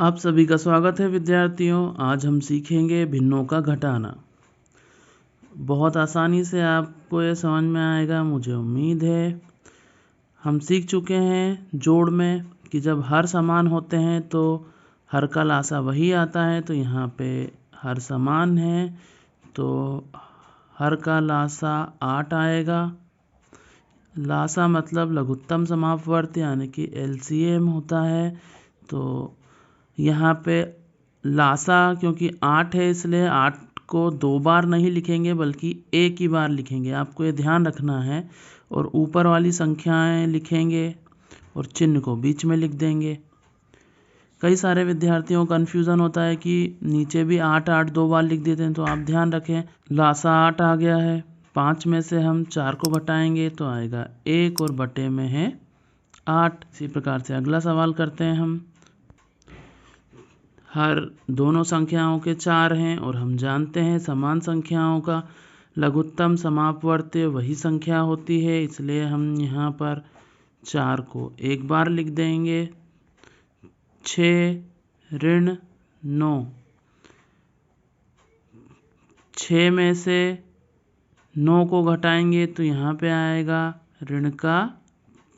आप सभी का स्वागत है विद्यार्थियों। आज हम सीखेंगे भिन्नों का घटाना। बहुत आसानी से आपको ये समझ में आएगा, मुझे उम्मीद है। हम सीख चुके हैं जोड़ में कि जब हर समान होते हैं तो हर का लासा वही आता है। तो यहाँ पे हर समान है तो हर का लासा 8 आएगा। लासा मतलब लघुत्तम समापवर्ती यानी कि LCM होता है। तो यहाँ पे लासा क्योंकि 8 है इसलिए 8 को 2 बार नहीं लिखेंगे बल्कि एक ही बार लिखेंगे, आपको ये ध्यान रखना है। और ऊपर वाली संख्याएं लिखेंगे और चिन्ह को बीच में लिख देंगे। कई सारे विद्यार्थियों को कन्फ्यूज़न होता है कि नीचे भी 8 8 2 बार लिख देते हैं, तो आप ध्यान रखें लासा 8 आ गया है। 5 में से हम 4 को घटाएंगे तो आएगा 1 और बटे में है 8। इसी प्रकार से अगला सवाल करते हैं हम। हर दोनों संख्याओं के 4 हैं और हम जानते हैं समान संख्याओं का लघुत्तम समापवर्ती वही संख्या होती है, इसलिए हम यहाँ पर 4 को एक बार लिख देंगे। 6 ऋण 9, 6 में से 9 को घटाएंगे तो यहाँ पे आएगा ऋण का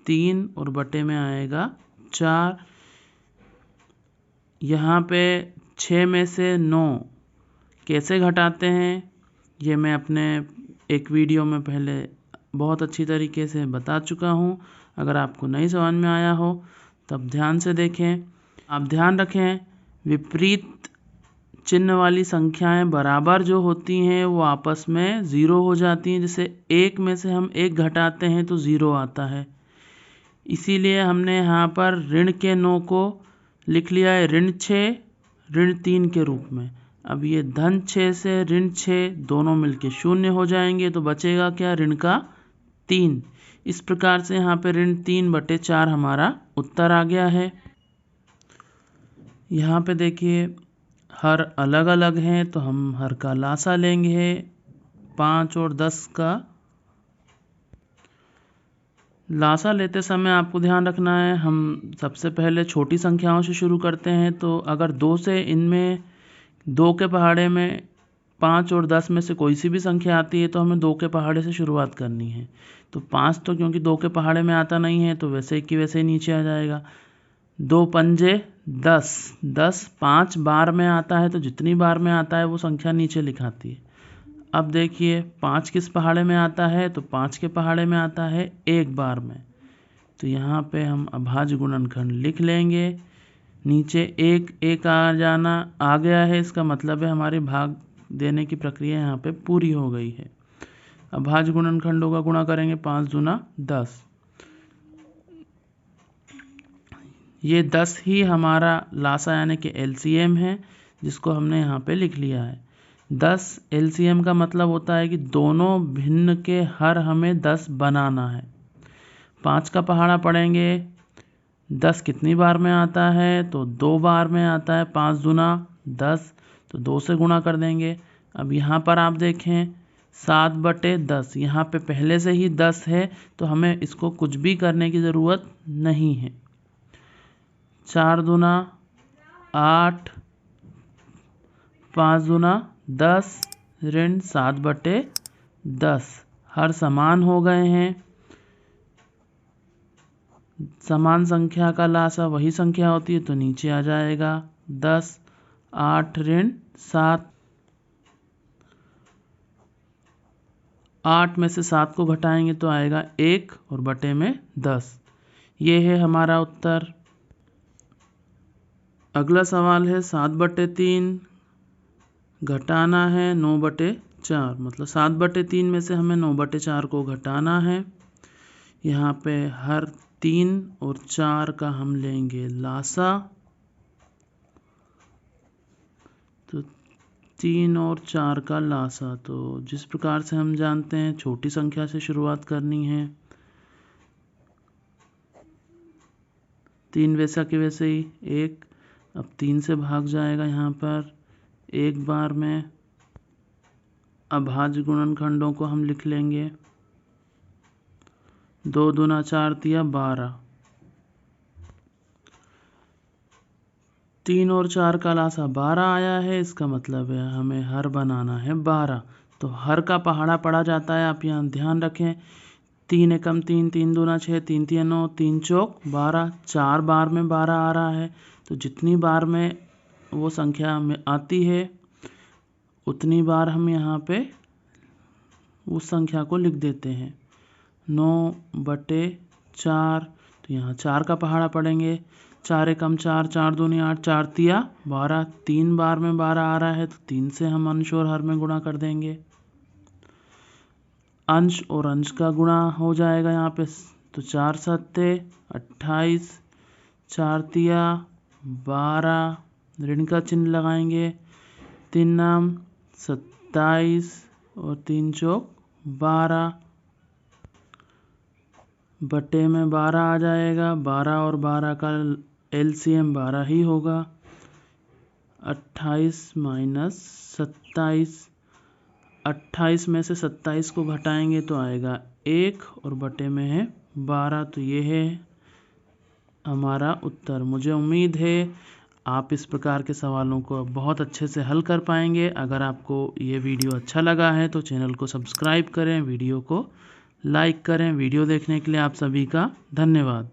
3 और बटे में आएगा 4। यहाँ पे 6 में से 9 कैसे घटाते हैं ये मैं अपने एक वीडियो में पहले बहुत अच्छी तरीके से बता चुका हूँ। अगर आपको नहीं समझ में आया हो तब ध्यान से देखें। आप ध्यान रखें विपरीत चिन्ह वाली संख्याएं बराबर जो होती हैं वो आपस में 0 हो जाती हैं। जैसे 1 में से हम 1 घटाते हैं तो 0 आता है, इसीलिए हमने यहाँ पर ऋण के 9 को लिख लिया है ऋण 6 ऋण 3 के रूप में। अब ये धन 6 से ऋण 6 दोनों मिलके 0 हो जाएंगे तो बचेगा क्या, ऋण का 3। इस प्रकार से यहाँ पे ऋण 3 बटे 4 हमारा उत्तर आ गया है। यहाँ पे देखिए हर अलग अलग हैं तो हम हर का लासा लेंगे 5 और 10 का। लासा लेते समय आपको ध्यान रखना है, हम सबसे पहले छोटी संख्याओं से शुरू करते हैं। तो अगर 2 से इनमें 2 के पहाड़े में 5 और 10 में से कोई सी भी संख्या आती है तो हमें 2 के पहाड़े से शुरुआत करनी है। तो 5 तो क्योंकि 2 के पहाड़े में आता नहीं है तो वैसे कि वैसे ही नीचे आ जाएगा। 2 पंजे 10, 10 5 बार में आता है तो जितनी बार में आता है वो संख्या नीचे लिखाती है। अब देखिए 5 किस पहाड़े में आता है, तो 5 के पहाड़े में आता है एक बार में। तो यहाँ पे हम अभाज्य गुणनखंड लिख लेंगे। नीचे एक आ जाना आ गया है, इसका मतलब है हमारी भाग देने की प्रक्रिया यहाँ पे पूरी हो गई है। अभाज्य गुणनखंडों का गुणा करेंगे 5 दूना 10। ये 10 ही हमारा लासा यानी कि LCM है जिसको हमने यहाँ पे लिख लिया है। 10 LCM का मतलब होता है कि दोनों भिन्न के हर हमें 10 बनाना है। 5 का पहाड़ा पढ़ेंगे 10 कितनी बार में आता है, तो 2 बार में आता है। 5 दूना 10 तो 2 से गुणा कर देंगे। अब यहाँ पर आप देखें 7 बटे 10, यहाँ पे पहले से ही 10 है तो हमें इसको कुछ भी करने की ज़रूरत नहीं है। 4 दूना 8, 5 दूना 10 ऋण 7 बटे 10 हर समान हो गए हैं। समान संख्या का लासा वही संख्या होती है तो नीचे आ जाएगा 10 8 ऋण 7। 8 में से 7 को घटाएंगे तो आएगा 1 और बटे में 10। ये है हमारा उत्तर। अगला सवाल है 7 बटे 3 घटाना है 9 बटे 4, मतलब 7 बटे 3 में से हमें 9 बटे 4 को घटाना है। यहाँ पे हर 3 और 4 का हम लेंगे लासा। तो 3 और 4 का लासा, तो जिस प्रकार से हम जानते हैं छोटी संख्या से शुरुआत करनी है। 3 वैसा कि वैसे ही 1, अब 3 से भाग जाएगा यहाँ पर एक बार में। अभाज्य गुणनखंडों को हम लिख लेंगे 2 दूना 4 तिया 12। 3 और 4 का लासा 12 आया है, इसका मतलब है हमें हर बनाना है 12। तो हर का पहाड़ा पड़ा जाता है, आप यहाँ ध्यान रखें। 3 एकम 3, 3 दूना 6, 3 तिया 9, 3 चौक 12। 4 बार में 12 आ रहा है, तो जितनी बार में वो संख्या हमें आती है उतनी बार हम यहाँ पे उस संख्या को लिख देते हैं। 9/4, तो यहाँ 4 का पहाड़ा पड़ेंगे। 4 एकम 4, 4 दूनी 8, 4 तिया 12। 3 बार में 12 आ रहा है, तो 3 से हम अंश और हर में गुणा कर देंगे। अंश और अंश का गुणा हो जाएगा यहाँ पे, तो 4 सत्ते 28, 4 तिया 12, ऋण का चिन्ह लगाएंगे। 3 नाम 27 और 3 चौक 12, बटे में 12 आ जाएगा। 12 और 12 का LCM 12 ही होगा। 28 माइनस 27, 28 में से 27 को घटाएंगे तो आएगा 1 और बटे में है 12। तो ये है हमारा उत्तर। मुझे उम्मीद है आप इस प्रकार के सवालों को बहुत अच्छे से हल कर पाएंगे। अगर आपको ये वीडियो अच्छा लगा है तो चैनल को सब्सक्राइब करें, वीडियो को लाइक करें। वीडियो देखने के लिए आप सभी का धन्यवाद।